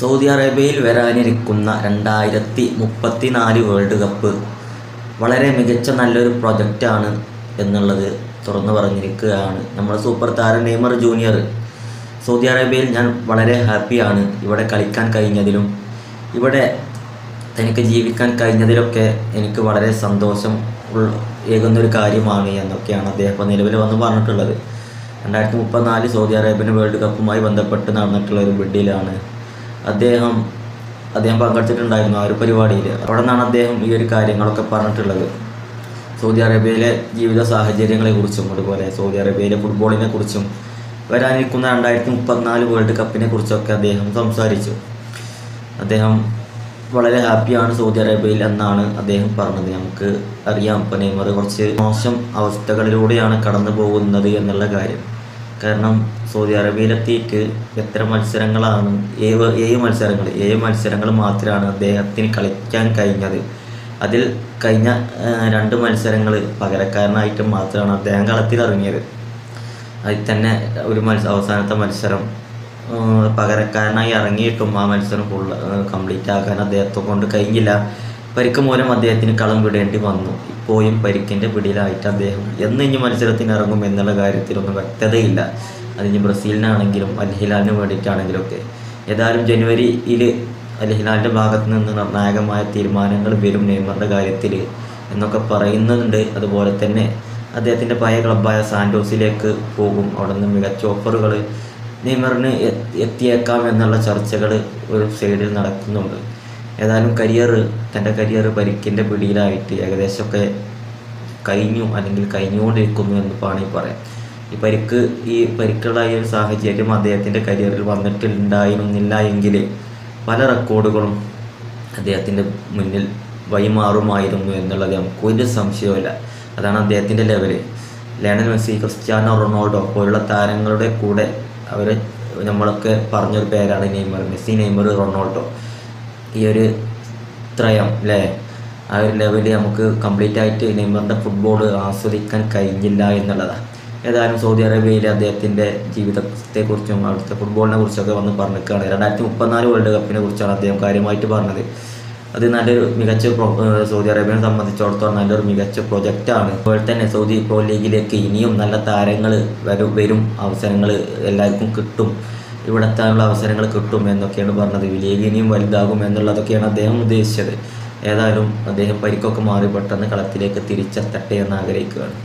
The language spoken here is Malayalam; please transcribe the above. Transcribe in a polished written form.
സൗദി അറേബ്യയിൽ വരാനിരിക്കുന്ന 2034 വേൾഡ് കപ്പ് വളരെ മികച്ച നല്ലൊരു പ്രൊജക്റ്റാണ് എന്നുള്ളത് തുറന്നു പറഞ്ഞിരിക്കുകയാണ് നമ്മുടെ സൂപ്പർ താരം നെയ്മർ ജൂനിയർ. സൗദി അറേബ്യയിൽ ഞാൻ വളരെ ഹാപ്പിയാണ്. ഇവിടെ കളിക്കാൻ കഴിഞ്ഞതിലും ഇവിടെ തനിക്ക് ജീവിക്കാൻ കഴിഞ്ഞതിലൊക്കെ എനിക്ക് വളരെ സന്തോഷം ഏകുന്നൊരു കാര്യമാണ് എന്നൊക്കെയാണ് അദ്ദേഹം ഇപ്പോൾ നിലവിൽ വന്ന് പറഞ്ഞിട്ടുള്ളത്. 2034 സൗദി അറേബ്യൻ വേൾഡ് കപ്പുമായി ബന്ധപ്പെട്ട് നടന്നിട്ടുള്ള ഒരു ബിഡിലാണ് അദ്ദേഹം പങ്കെടുത്തിട്ടുണ്ടായിരുന്നു ആ ഒരു പരിപാടിയിൽ. അവിടെ നിന്നാണ് അദ്ദേഹം ഈ ഒരു കാര്യങ്ങളൊക്കെ പറഞ്ഞിട്ടുള്ളത്. സൗദി അറേബ്യയിലെ ജീവിത സാഹചര്യങ്ങളെക്കുറിച്ചും അതുപോലെ സൗദി അറേബ്യയിലെ ഫുട്ബോളിനെ കുറിച്ചും വരാനിരിക്കുന്ന 2034 വേൾഡ് കപ്പിനെ കുറിച്ചൊക്കെ അദ്ദേഹം സംസാരിച്ചു. അദ്ദേഹം വളരെ ഹാപ്പിയാണ് സൗദി അറേബ്യയിൽ എന്നാണ് അദ്ദേഹം പറഞ്ഞത്. നമുക്ക് അറിയാം ഇപ്പോൾ നെയ്മർ കുറച്ച് മോശം അവസ്ഥകളിലൂടെയാണ് കടന്നു പോകുന്നത് എന്നുള്ള കാര്യം. കാരണം സൗദി അറേബ്യയിലെത്തിയിട്ട് എത്ര മത്സരങ്ങളാണ്? 7 മത്സരങ്ങൾ മാത്രമാണ് അദ്ദേഹത്തിന് കളിക്കാൻ കഴിഞ്ഞത്. അതിൽ കഴിഞ്ഞ 2 മത്സരങ്ങൾ പകരക്കാരനായിട്ട് മാത്രമാണ് അദ്ദേഹം കളത്തിലിറങ്ങിയത്. അതിൽ തന്നെ അവസാനത്തെ മത്സരം പകരക്കാരനായി ഇറങ്ങിയിട്ടും ആ മത്സരം കംപ്ലീറ്റ് ആക്കാൻ അദ്ദേഹത്തെ കൊണ്ട് കഴിഞ്ഞില്ല. പരിക്ക് മൂലം അദ്ദേഹത്തിന് കളം വിടേണ്ടി വന്നു. ഇപ്പോഴും പരിക്കിൻ്റെ പിടിയിലായിട്ട് അദ്ദേഹം ഇനി മത്സരത്തിന് ഇറങ്ങും എന്നുള്ള കാര്യത്തിലൊന്നും വ്യക്തതയില്ല. അതിന് ബ്രസീലിനാണെങ്കിലും അൽ ഹിലാലിന് വേണ്ടിയിട്ടാണെങ്കിലുമൊക്കെ. ഏതായാലും ജനുവരിയിൽ അൽ ഹിലാലിൻ്റെ ഭാഗത്തു നിന്ന് നിർണായകമായ തീരുമാനങ്ങൾ വരും നെയ്മറിൻ്റെ കാര്യത്തിൽ എന്നൊക്കെ പറയുന്നുണ്ട്. അതുപോലെ തന്നെ അദ്ദേഹത്തിൻ്റെ പഴയ ക്ലബ്ബായ സാൻറ്റോസിലേക്ക് പോകും. അവിടെ നിന്ന് മികച്ച ഓഫറുകൾ നെയ്മറിന് എത്തിയേക്കാം എന്നുള്ള ചർച്ചകൾ ഒരു സൈഡിൽ നടക്കുന്നുണ്ട്. ഏതായാലും തൻ്റെ കരിയർ പരിക്കിൻ്റെ പിടിയിലായിട്ട് ഏകദേശമൊക്കെ കഴിഞ്ഞു അല്ലെങ്കിൽ കഴിഞ്ഞുകൊണ്ടിരിക്കുന്നു എന്ന് വേണമെങ്കിൽ പറയാം. ഈ പരിക്കുള്ള ഈ ഒരു സാഹചര്യം അദ്ദേഹത്തിൻ്റെ കരിയറിൽ വന്നിട്ടുണ്ടായിരുന്നില്ല എങ്കിൽ പല റെക്കോർഡുകളും അദ്ദേഹത്തിൻ്റെ മുന്നിൽ വഴിമാറുമായിരുന്നു എന്നുള്ളത് നമുക്ക് ഒരു സംശയവുമില്ല. അതാണ് അദ്ദേഹത്തിൻ്റെ level. Lionel Messi, Cristiano Ronaldo പോലുള്ള താരങ്ങളുടെ കൂടെ നമ്മളൊക്കെ പറഞ്ഞൊരു പേരാണ് നെയ്മർ. മെസ്സി, നെയ്മർ, റൊണാൾഡോ, ഈ ഒരു ത്രയം അല്ലേ? ആ ഒരു ലെവല് നമുക്ക് കംപ്ലീറ്റ് ആയിട്ട് നെയ്മറിൻ്റെ ഫുട്ബോൾ ആസ്വദിക്കാൻ കഴിഞ്ഞില്ല എന്നുള്ളതാണ്. ഏതായാലും സൗദി അറേബ്യയിലെ അദ്ദേഹത്തിൻ്റെ ജീവിതത്തെക്കുറിച്ചും അവിടുത്തെ ഫുട്ബോളിനെ കുറിച്ചൊക്കെ വന്ന് പറഞ്ഞിരിക്കുകയാണ്. 2034 വേൾഡ് കപ്പിനെ കുറിച്ചാണ് അദ്ദേഹം കാര്യമായിട്ട് പറഞ്ഞത്. അത് നല്ലൊരു മികച്ച സൗദി അറേബ്യനെ സംബന്ധിച്ചിടത്തോളം നല്ലൊരു മികച്ച പ്രൊജക്റ്റാണ്. അതുപോലെ തന്നെ സൗദി പ്രോ ലീഗിലേക്ക് ഇനിയും നല്ല താരങ്ങൾ വരും, അവസരങ്ങൾ എല്ലാവർക്കും കിട്ടും, ഇവിടെ എത്താനുള്ള അവസരങ്ങൾ കിട്ടും എന്നൊക്കെയാണ് പറഞ്ഞത്. ലീഗ് ഇനിയും വലുതാകും എന്നുള്ളതൊക്കെയാണ് അദ്ദേഹം ഉദ്ദേശിച്ചത്. ഏതായാലും അദ്ദേഹം പരിക്കൊക്കെ മാറി പെട്ടെന്ന് കളത്തിലേക്ക് തിരിച്ചെത്തട്ടെ എന്ന് ആഗ്രഹിക്കുകയാണ്.